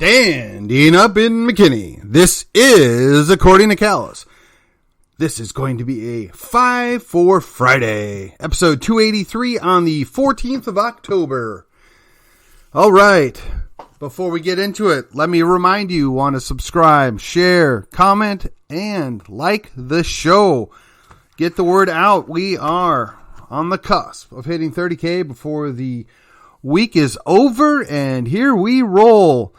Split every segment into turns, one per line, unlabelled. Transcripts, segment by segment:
Standing up in McKinney, this is According to Callus. This is going to be a 5 for Friday, episode 283 on the 14th of October. All right, before we get into it, let me remind you, want to subscribe, share, comment, and like the show. Get the word out. We are on the cusp of hitting 30K before the week is over, and here we roll.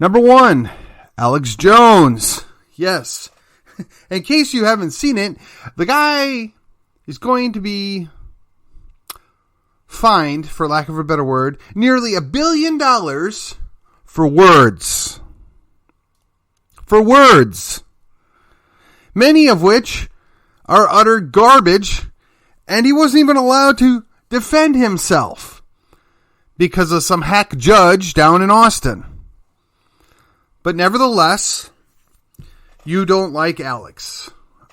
Number 1, Alex Jones. Yes. In case you haven't seen it, the guy is going to be fined, for lack of a better word, nearly $1 billion for words. For words. Many of which are utter garbage, and he wasn't even allowed to defend himself because of some hack judge down in Austin. But nevertheless, you don't like Alex.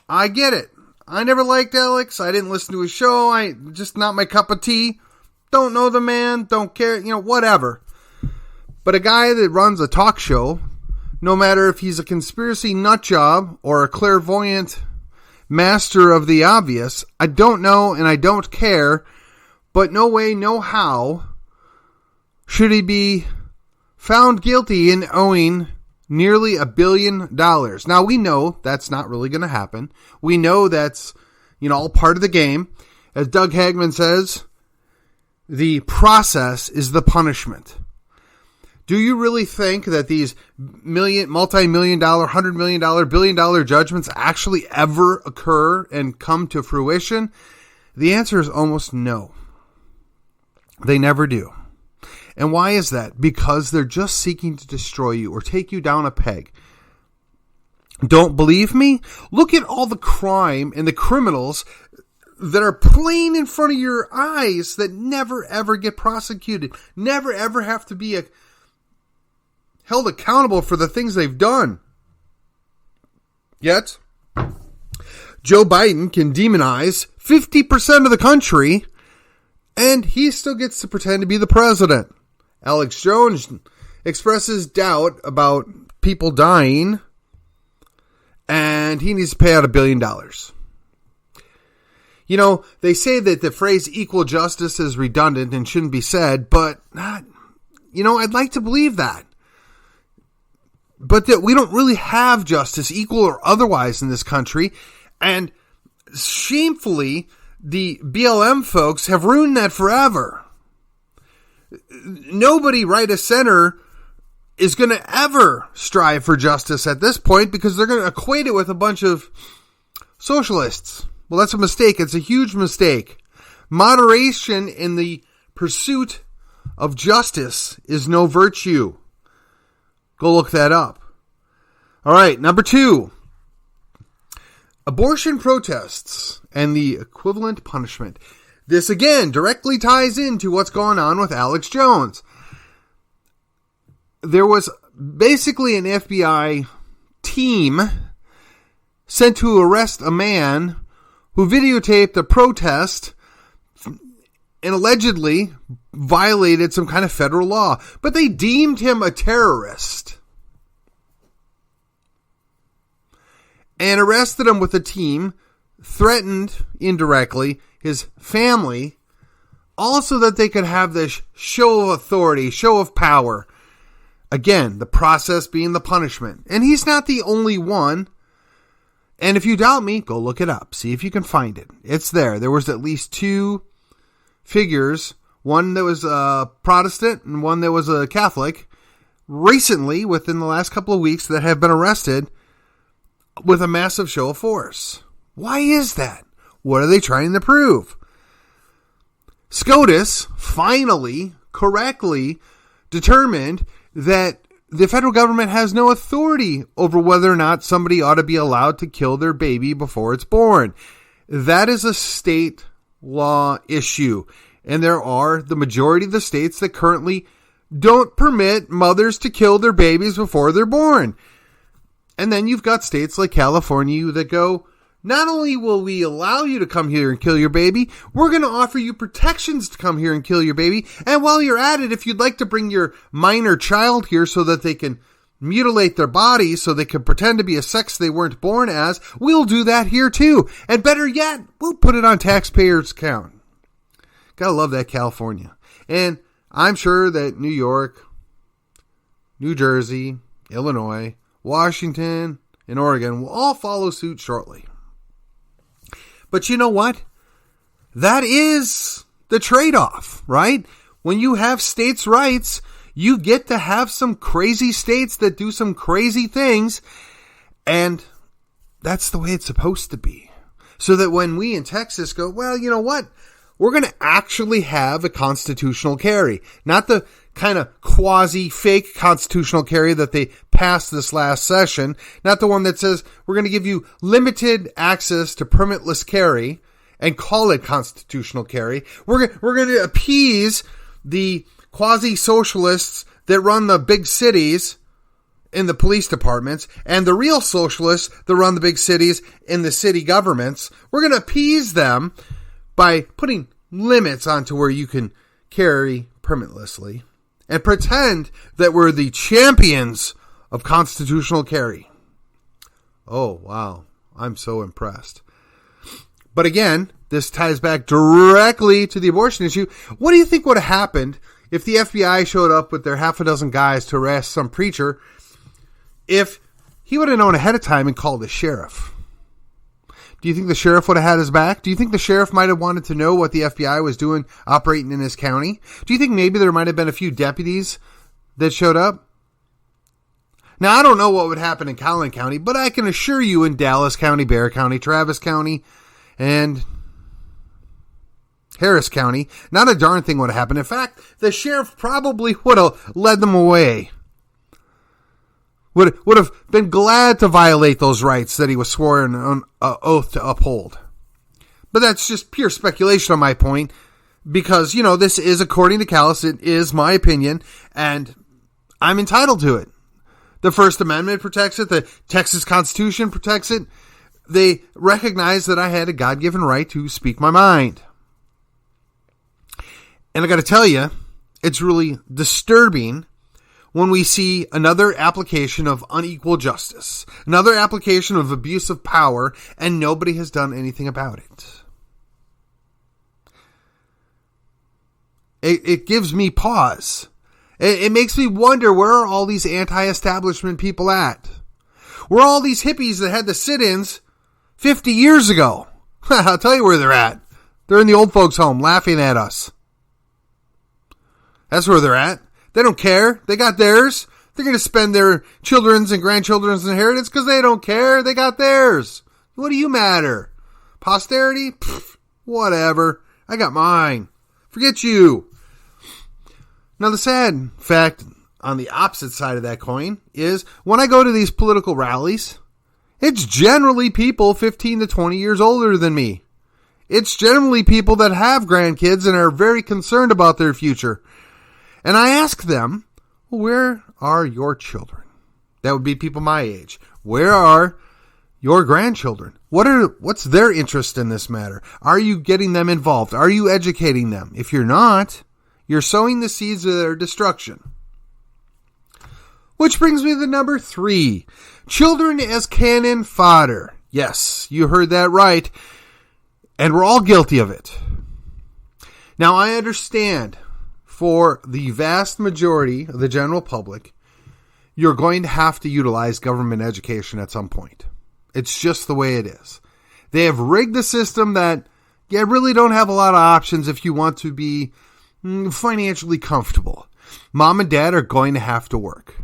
I get it. I never liked Alex. I didn't listen to his show. Just not my cup of tea. Don't know the man. Don't care. Whatever. But a guy that runs a talk show, no matter if he's a conspiracy nutjob or a clairvoyant master of the obvious, I don't know and I don't care. But no way, no how should he be found guilty in owing nearly $1 billion. Now, we know that's not really going to happen. We know that's, all part of the game. As Doug Hagman says, the process is the punishment. Do you really think that these multi-million dollar, $100 million, $1 billion judgments actually ever occur and come to fruition? The answer is almost no. They never do. And why is that? Because they're just seeking to destroy you or take you down a peg. Don't believe me? Look at all the crime and the criminals that are playing in front of your eyes that never ever get prosecuted, never ever have to be held accountable for the things they've done. Yet, Joe Biden can demonize 50% of the country, and he still gets to pretend to be the president. Alex Jones expresses doubt about people dying, and he needs to pay out $1 billion. They say that the phrase equal justice is redundant and shouldn't be said, but, I'd like to believe that. But that we don't really have justice, equal or otherwise, in this country, and shamefully, the BLM folks have ruined that forever. Nobody right of center is going to ever strive for justice at this point because they're going to equate it with a bunch of socialists. Well, that's a mistake. It's a huge mistake. Moderation in the pursuit of justice is no virtue. Go look that up. All right, number 2. Abortion protests and the equivalent punishment. This, again, directly ties into what's going on with Alex Jones. There was basically an FBI team sent to arrest a man who videotaped a protest and allegedly violated some kind of federal law. But they deemed him a terrorist and arrested him with a team, threatened indirectly his family, also that they could have this show of authority, show of power. Again, the process being the punishment. And he's not the only one. And if you doubt me, go look it up. See if you can find it. It's there. There was at least 2 figures, one that was a Protestant and one that was a Catholic, recently, within the last couple of weeks, that have been arrested with a massive show of force. Why is that? What are they trying to prove? SCOTUS finally, correctly determined that the federal government has no authority over whether or not somebody ought to be allowed to kill their baby before it's born. That is a state law issue. And there are the majority of the states that currently don't permit mothers to kill their babies before they're born. And then you've got states like California that go, not only will we allow you to come here and kill your baby, we're going to offer you protections to come here and kill your baby. And while you're at it, if you'd like to bring your minor child here so that they can mutilate their bodies so they can pretend to be a sex they weren't born as, we'll do that here too. And better yet, we'll put it on taxpayers' account. Gotta love that California. And I'm sure that New York, New Jersey, Illinois, Washington, and Oregon will all follow suit shortly. But you know what? That is the trade-off, right? When you have states' rights, you get to have some crazy states that do some crazy things, and that's the way it's supposed to be. So that when we in Texas go, well, you know what? We're going to actually have a constitutional carry. Not the kind of quasi-fake constitutional carry that they passed this last session. Not the one that says we're going to give you limited access to permitless carry and call it constitutional carry. We're going to appease the quasi-socialists that run the big cities in the police departments and the real socialists that run the big cities in the city governments. We're going to appease them by putting limits onto where you can carry permitlessly and pretend that we're the champions of constitutional carry. Oh, wow. I'm so impressed. But again, this ties back directly to the abortion issue. What do you think would have happened if the FBI showed up with their half a dozen guys to arrest some preacher if he would have known ahead of time and called the sheriff? Do you think the sheriff would have had his back? Do you think the sheriff might have wanted to know what the FBI was doing operating in his county? Do you think maybe there might have been a few deputies that showed up? Now, I don't know what would happen in Collin County, but I can assure you in Dallas County, Bexar County, Travis County, and Harris County, not a darn thing would have happened. In fact, the sheriff probably would have led them away. Would have been glad to violate those rights that he was sworn on oath to uphold. But that's just pure speculation on my point, because, you know, this is, according to Callis, it is my opinion, and I'm entitled to it. The First Amendment protects it. The Texas Constitution protects it. They recognize that I had a God-given right to speak my mind. And I got to tell you, it's really disturbing when we see another application of unequal justice, another application of abuse of power, and nobody has done anything about it. It gives me pause. It makes me wonder, where are all these anti-establishment people at? Where are all these hippies that had the sit-ins 50 years ago? I'll tell you where they're at. They're in the old folks' home laughing at us. That's where they're at. They don't care. They got theirs. They're going to spend their children's and grandchildren's inheritance because they don't care. They got theirs. What do you matter? Posterity? Pfft, whatever. I got mine. Forget you. Now, the sad fact on the opposite side of that coin is when I go to these political rallies, it's generally people 15 to 20 years older than me. It's generally people that have grandkids and are very concerned about their future. And I ask them, where are your children? That would be people my age. Where are your grandchildren? What's their interest in this matter? Are you getting them involved? Are you educating them? If you're not, you're sowing the seeds of their destruction. Which brings me to number 3. Children as cannon fodder. Yes, you heard that right. And we're all guilty of it. Now, I understand for the vast majority of the general public, you're going to have to utilize government education at some point. It's just the way it is. They have rigged the system that you really don't have a lot of options if you want to be financially comfortable. Mom and dad are going to have to work.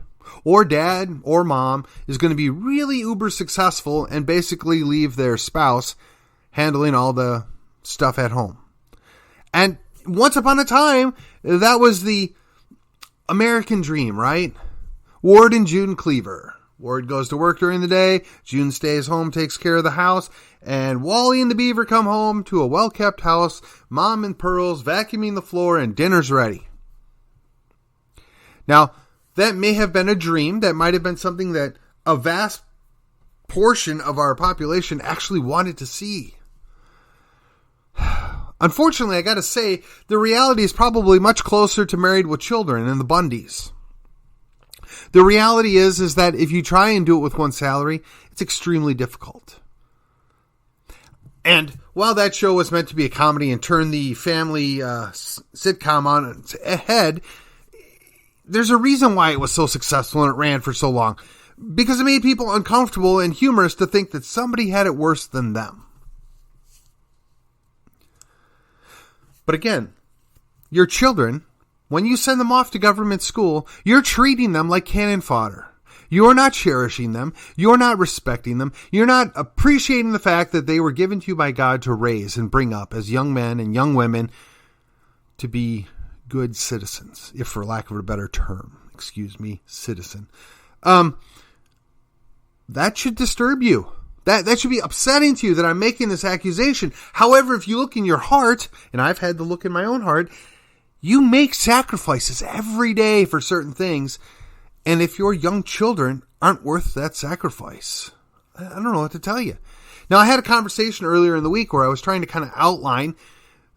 Or dad or mom is going to be really uber successful and basically leave their spouse handling all the stuff at home. And once upon a time, that was the American dream, right? Ward and June Cleaver. Ward goes to work during the day, June stays home, takes care of the house, and Wally and the Beaver come home to a well-kept house, Mom and Pearls vacuuming the floor, and dinner's ready. Now, that may have been a dream. That might have been something that a vast portion of our population actually wanted to see. Unfortunately, I got to say, the reality is probably much closer to Married with Children and the Bundys. The reality is that if you try and do it with one salary, it's extremely difficult. And while that show was meant to be a comedy and turn the family sitcom on its head, there's a reason why it was so successful and it ran for so long. Because it made people uncomfortable and humorous to think that somebody had it worse than them. But again, your children, when you send them off to government school, you're treating them like cannon fodder. You're not cherishing them. You're not respecting them. You're not appreciating the fact that they were given to you by God to raise and bring up as young men and young women to be good citizens, if for lack of a better term. Excuse me, citizen. That should disturb you. That should be upsetting to you that I'm making this accusation. However, if you look in your heart, and I've had to look in my own heart, you make sacrifices every day for certain things. And if your young children aren't worth that sacrifice, I don't know what to tell you. Now, I had a conversation earlier in the week where I was trying to kind of outline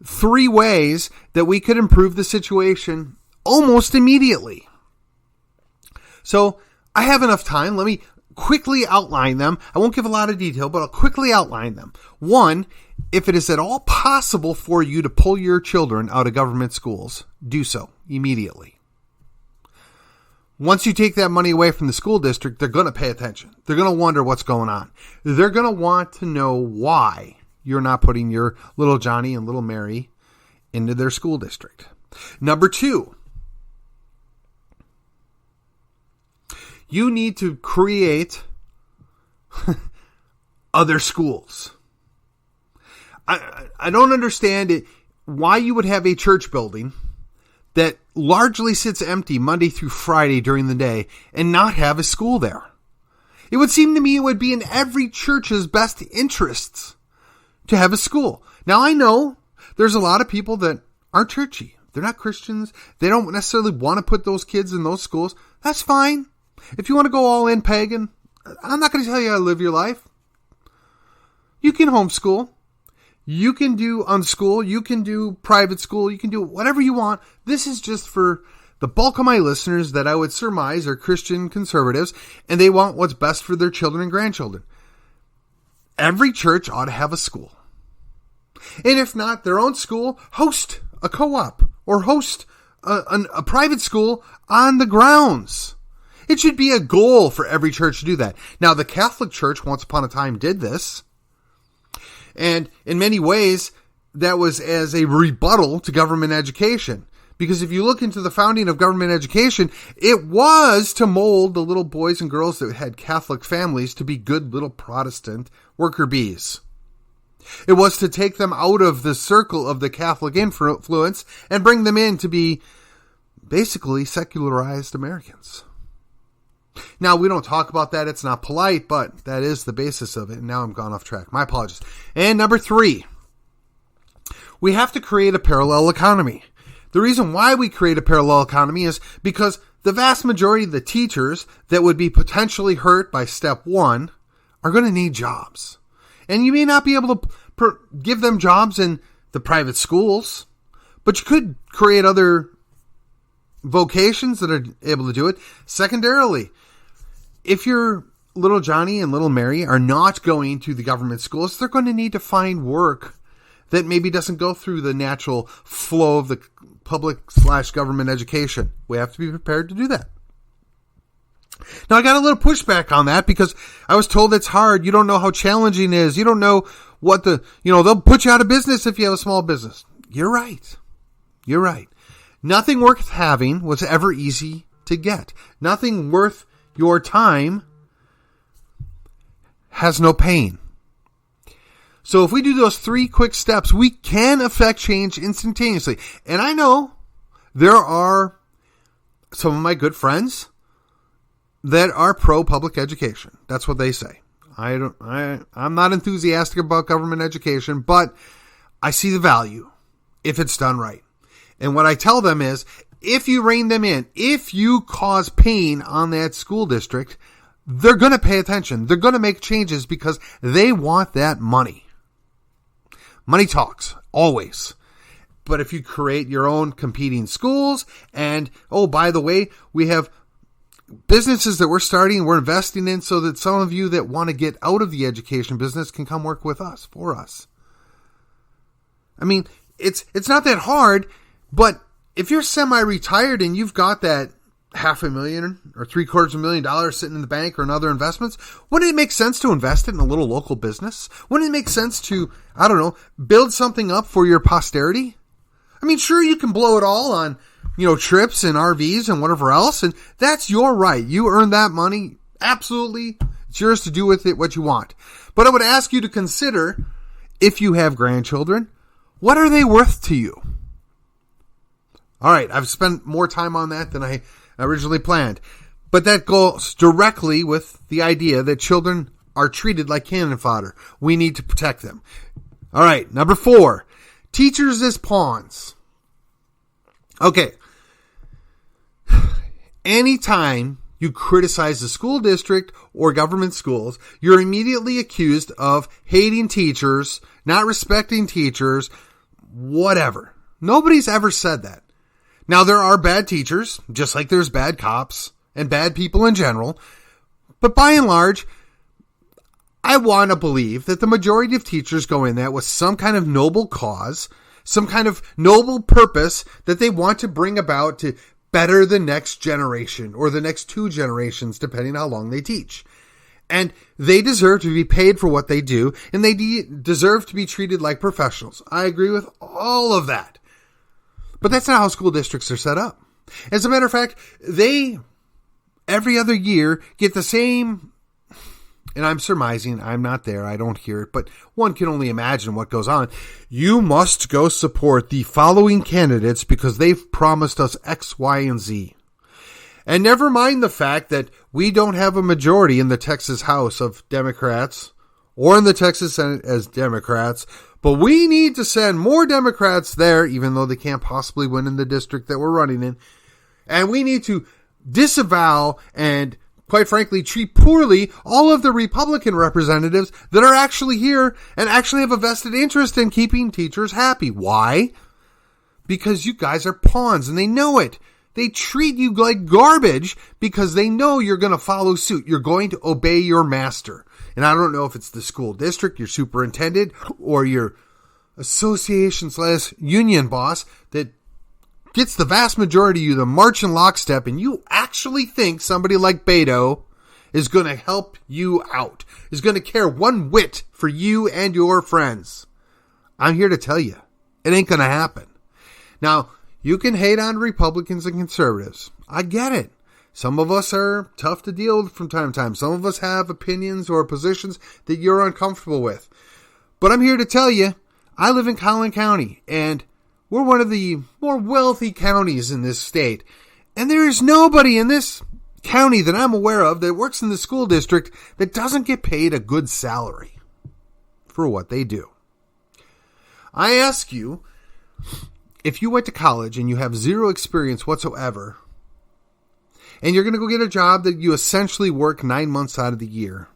3 ways that we could improve the situation almost immediately. So I have enough time. Let me quickly outline them. I won't give a lot of detail, but I'll quickly outline them. 1, if it is at all possible for you to pull your children out of government schools, do so immediately. Once you take that money away from the school district, they're going to pay attention. They're going to wonder what's going on. They're going to want to know why you're not putting your little Johnny and little Mary into their school district. Number 2, you need to create other schools. I don't understand it, why you would have a church building that largely sits empty Monday through Friday during the day and not have a school there. It would seem to me it would be in every church's best interests to have a school. Now, I know there's a lot of people that aren't churchy. They're not Christians. They don't necessarily want to put those kids in those schools. That's fine. If you want to go all in pagan, I'm not going to tell you how to live your life. You can homeschool. You can do unschool. You can do private school. You can do whatever you want. This is just for the bulk of my listeners that I would surmise are Christian conservatives, and they want what's best for their children and grandchildren. Every church ought to have a school. And if not their own school, host a co-op or host a private school on the grounds. It should be a goal for every church to do that. Now, the Catholic Church once upon a time did this. And in many ways, that was as a rebuttal to government education. Because if you look into the founding of government education, it was to mold the little boys and girls that had Catholic families to be good little Protestant worker bees. It was to take them out of the circle of the Catholic influence and bring them in to be basically secularized Americans. Now, we don't talk about that. It's not polite, but that is the basis of it. And now I'm gone off track. My apologies. And number 3, we have to create a parallel economy. The reason why we create a parallel economy is because the vast majority of the teachers that would be potentially hurt by step 1 are going to need jobs. And you may not be able to give them jobs in the private schools, but you could create other vocations that are able to do it. Secondarily, if your little Johnny and little Mary are not going to the government schools, they're going to need to find work that maybe doesn't go through the natural flow of the public/government education. We have to be prepared to do that. Now, I got a little pushback on that because I was told it's hard. You don't know how challenging it is. You don't know what they'll put you out of business if you have a small business. You're right. You're right. Nothing worth having was ever easy to get. Nothing worth your time has no pain. So if we do those 3 quick steps, we can affect change instantaneously. And I know there are some of my good friends that are pro-public education. That's what they say. I'm not enthusiastic about government education, but I see the value if it's done right. And what I tell them is, if you rein them in, if you cause pain on that school district, they're going to pay attention. They're going to make changes because they want that money. Money talks, always. But if you create your own competing schools and, oh, by the way, we have businesses that we're starting, we're investing in, so that some of you that want to get out of the education business can come work with us, for us. I mean, it's not that hard, but if you're semi-retired and you've got that $500,000 or $750,000 sitting in the bank or in other investments, wouldn't it make sense to invest it in a little local business? Wouldn't it make sense to, I don't know, build something up for your posterity? I mean, sure, you can blow it all on, trips and RVs and whatever else, and that's your right. You earn that money. Absolutely. It's yours to do with it what you want. But I would ask you to consider, if you have grandchildren, what are they worth to you? All right, I've spent more time on that than I originally planned. But that goes directly with the idea that children are treated like cannon fodder. We need to protect them. All right, number 4, teachers as pawns. Okay. Anytime you criticize the school district or government schools, you're immediately accused of hating teachers, not respecting teachers, whatever. Nobody's ever said that. Now, there are bad teachers, just like there's bad cops and bad people in general. But by and large, I want to believe that the majority of teachers go in that with some kind of noble cause, some kind of noble purpose that they want to bring about to better the next generation or the next 2 generations, depending on how long they teach. And they deserve to be paid for what they do, and they deserve to be treated like professionals. I agree with all of that. But that's not how school districts are set up. As a matter of fact, they, every other year, get the same, and I'm surmising, I'm not there, I don't hear it, but one can only imagine what goes on. You must go support the following candidates because they've promised us X, Y, and Z. And never mind the fact that we don't have a majority in the Texas House of Democrats or in the Texas Senate as Democrats, but we need to send more Democrats there, even though they can't possibly win in the district that we're running in. And we need to disavow and, quite frankly, treat poorly all of the Republican representatives that are actually here and actually have a vested interest in keeping teachers happy. Why? Because you guys are pawns and they know it. They treat you like garbage because they know you're going to follow suit. You're going to obey your master. And I don't know if it's the school district, your superintendent, or your association/union boss that gets the vast majority of you to march in lockstep, and you actually think somebody like Beto is going to help you out, is going to care one whit for you and your friends. I'm here to tell you, it ain't going to happen. Now, you can hate on Republicans and conservatives. I get it. Some of us are tough to deal with from time to time. Some of us have opinions or positions that you're uncomfortable with. But I'm here to tell you, I live in Collin County, and we're one of the more wealthy counties in this state. And there is nobody in this county that I'm aware of that works in the school district that doesn't get paid a good salary for what they do. I ask you, if you went to college and you have zero experience whatsoever, and you're going to go get a job that you essentially work 9 months out of the year,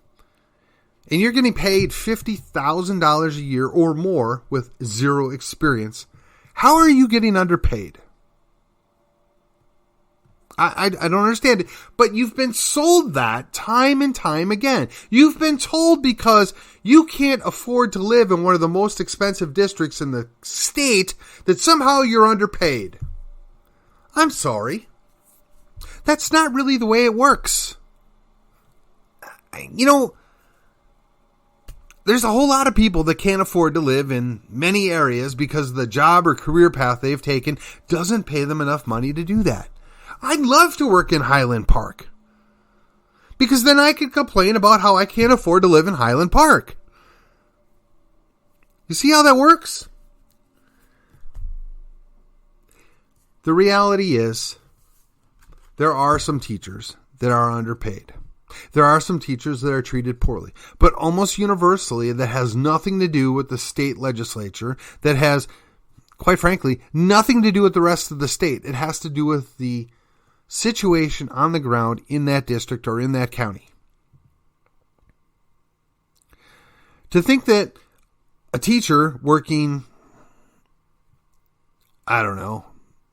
and you're getting paid $50,000 a year or more with zero experience, how are you getting underpaid? I don't understand it. But you've been sold that time and time again. You've been told because you can't afford to live in one of the most expensive districts in the state that somehow you're underpaid. I'm sorry. That's not really the way it works. There's a whole lot of people that can't afford to live in many areas because the job or career path they've taken doesn't pay them enough money to do that. I'd love to work in Highland Park because then I could complain about how I can't afford to live in Highland Park. You see how that works? The reality is there are some teachers that are underpaid. There are some teachers that are treated poorly, but almost universally that has nothing to do with the state legislature, that has, quite frankly, nothing to do with the rest of the state. It has to do with the situation on the ground in that district or in that county. To think that a teacher working,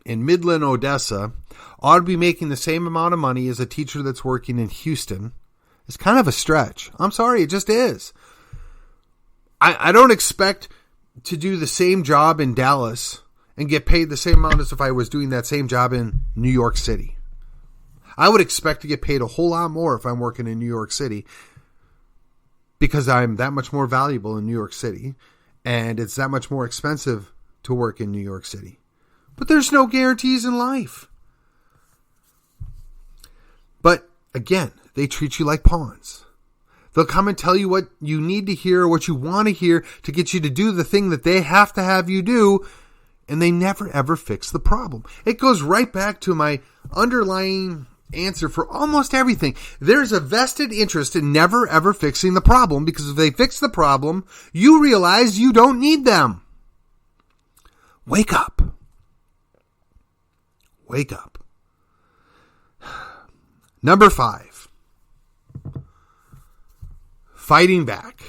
in Midland, Odessa ought to be making the same amount of money as a teacher that's working in Houston is kind of a stretch. I'm sorry, it just is. I don't expect to do the same job in Dallas and get paid the same amount as if I was doing that same job in New York City. I would expect to get paid a whole lot more if I'm working in New York City because I'm that much more valuable in New York City and it's that much more expensive to work in New York City. But there's no guarantees in life. But again, they treat you like pawns. They'll come and tell you what you need to hear or what you want to hear to get you to do the thing that they have to have you do, and they never ever fix the problem. It goes right back to my underlying answer for almost everything. There's a vested interest in never ever fixing the problem, because if they fix the problem, you realize you don't need them. Wake up. Wake up. Number 5. Fighting back.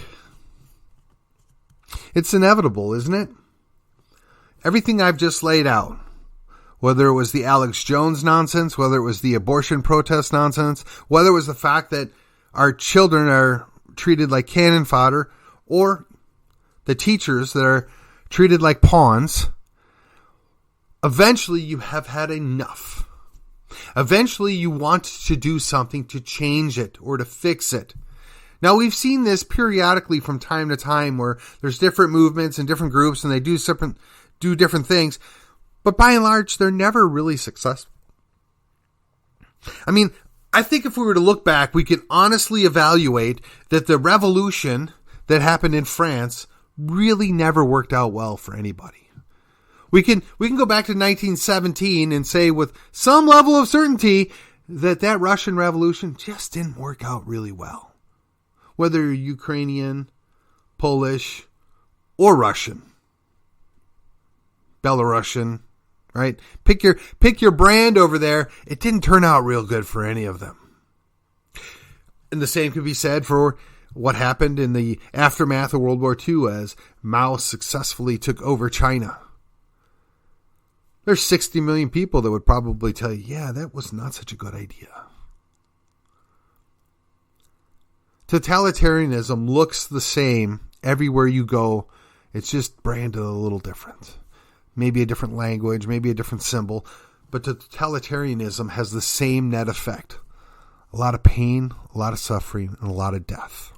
It's inevitable, isn't it? Everything I've just laid out, whether it was the Alex Jones nonsense, whether it was the abortion protest nonsense, whether it was the fact that our children are treated like cannon fodder, or the teachers that are treated like pawns, eventually you have had enough. Eventually you want to do something to change it or to fix it. Now, we've seen this periodically from time to time where there's different movements and different groups and they do different things, but by and large, they're never really successful. I mean, I think if we were to look back, we could honestly evaluate that the revolution that happened in France really never worked out well for anybody. We can go back to 1917 and say with some level of certainty that Russian Revolution just didn't work out really well. Whether you're Ukrainian, Polish, or Russian, Belarusian, right? Pick your brand over there. It didn't turn out real good for any of them. And the same could be said for what happened in the aftermath of World War II as Mao successfully took over China. There's 60 million people that would probably tell you, yeah, that was not such a good idea. Totalitarianism looks the same everywhere you go. It's just branded a little different. Maybe a different language, maybe a different symbol. But totalitarianism has the same net effect. A lot of pain, a lot of suffering, and a lot of death.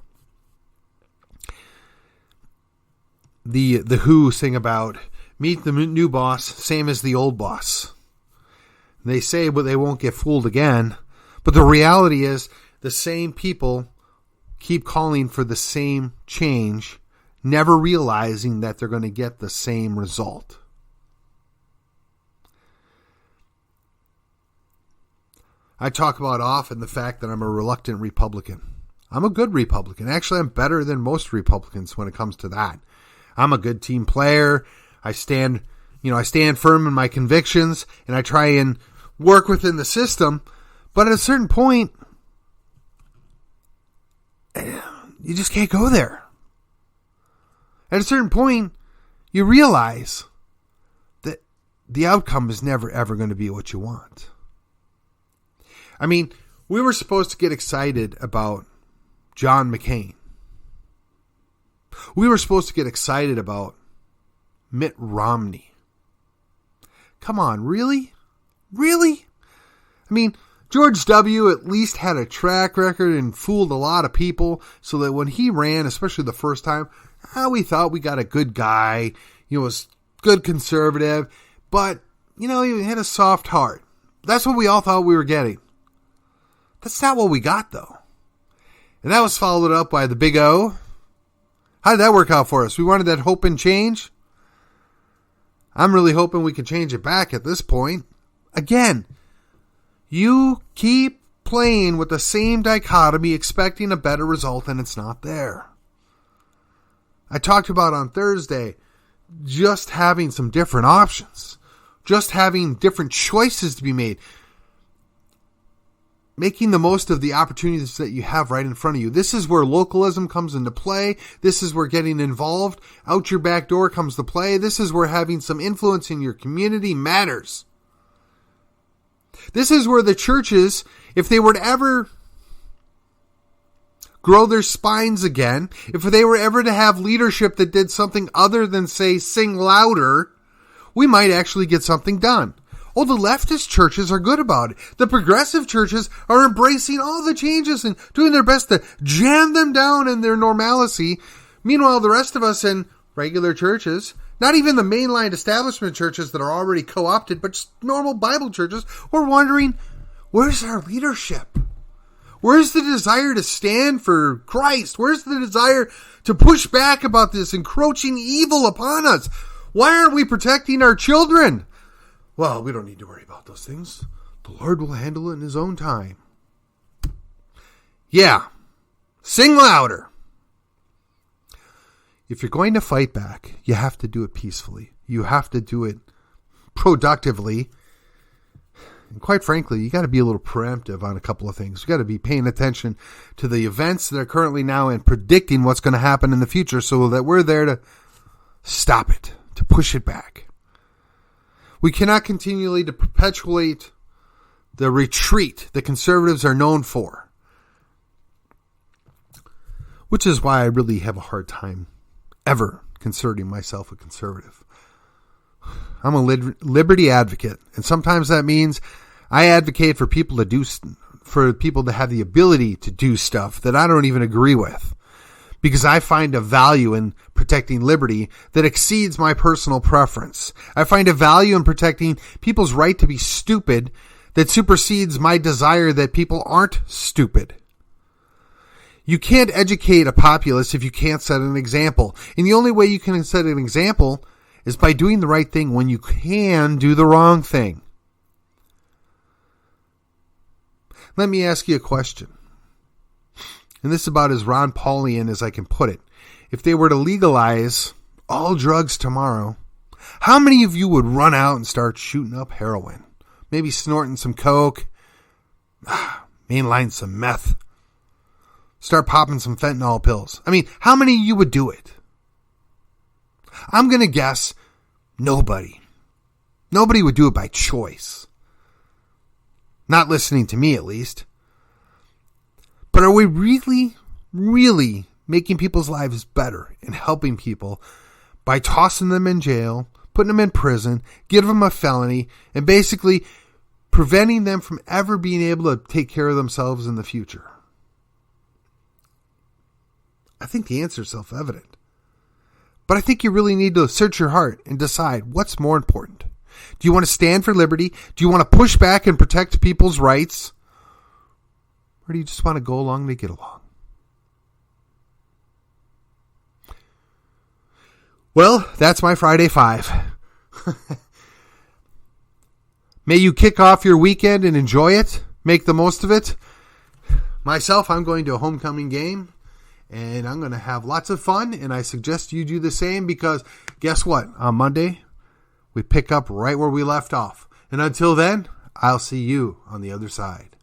The Who sing about, meet the new boss, same as the old boss. They say, but they won't get fooled again. But the reality is, the same people keep calling for the same change, never realizing that they're going to get the same result. I talk about often the fact that I'm a reluctant Republican. I'm a good Republican. Actually, I'm better than most Republicans when it comes to that. I'm a good team player. I stand firm in my convictions, and I try and work within the system. But at a certain point, you just can't go there. At a certain point, you realize that the outcome is never, ever going to be what you want. I mean, we were supposed to get excited about John McCain. We were supposed to get excited about Mitt Romney. Come on, really? Really? I mean, George W. at least had a track record and fooled a lot of people so that when he ran, especially the first time, we thought we got a good guy. Was good conservative, but, he had a soft heart. That's what we all thought we were getting. That's not what we got, though. And that was followed up by the Big O. How did that work out for us? We wanted that hope and change. I'm really hoping we can change it back at this point. Again, you keep playing with the same dichotomy, expecting a better result, and it's not there. I talked about on Thursday just having some different options, just having different choices to be made, making the most of the opportunities that you have right in front of you. This is where localism comes into play. This is where getting involved out your back door comes to play. This is where having some influence in your community matters. This is where the churches, if they were to ever grow their spines again, if they were ever to have leadership that did something other than, say, sing louder, we might actually get something done. Oh, the leftist churches are good about it. The progressive churches are embracing all the changes and doing their best to jam them down in their normalcy. Meanwhile, the rest of us in regular churches, not even the mainline establishment churches that are already co-opted, but just normal Bible churches, we're wondering, where's our leadership? Where's the desire to stand for Christ? Where's the desire to push back about this encroaching evil upon us? Why aren't we protecting our children? Well, we don't need to worry about those things. The Lord will handle it in His own time. Yeah. Sing louder. If you're going to fight back, you have to do it peacefully. You have to do it productively. And quite frankly, you got to be a little preemptive on a couple of things. You got to be paying attention to the events that are currently now and predicting what's going to happen in the future so that we're there to stop it, to push it back. We cannot continually to perpetuate the retreat that conservatives are known for, which is why I really have a hard time ever considering myself a conservative. I'm a liberty advocate, and sometimes that means I advocate for people to have the ability to do stuff that I don't even agree with, because I find a value in protecting liberty that exceeds my personal preference. I find a value in protecting people's right to be stupid that supersedes my desire that people aren't stupid. You can't educate a populace if you can't set an example. And the only way you can set an example is by doing the right thing when you can do the wrong thing. Let me ask you a question. And this is about as Ron Paulian as I can put it. If they were to legalize all drugs tomorrow, how many of you would run out and start shooting up heroin? Maybe snorting some coke, mainline some meth, start popping some fentanyl pills. I mean, how many of you would do it? I'm going to guess nobody. Nobody would do it by choice. Not listening to me, at least. But are we really, really making people's lives better and helping people by tossing them in jail, putting them in prison, giving them a felony, and basically preventing them from ever being able to take care of themselves in the future? I think the answer is self-evident. But I think you really need to search your heart and decide what's more important. Do you want to stand for liberty? Do you want to push back and protect people's rights? Or do you just want to go along to get along? Well, that's my Friday 5. May you kick off your weekend and enjoy it. Make the most of it. Myself, I'm going to a homecoming game. And I'm going to have lots of fun, and I suggest you do the same because guess what? On Monday, we pick up right where we left off. And until then, I'll see you on the other side.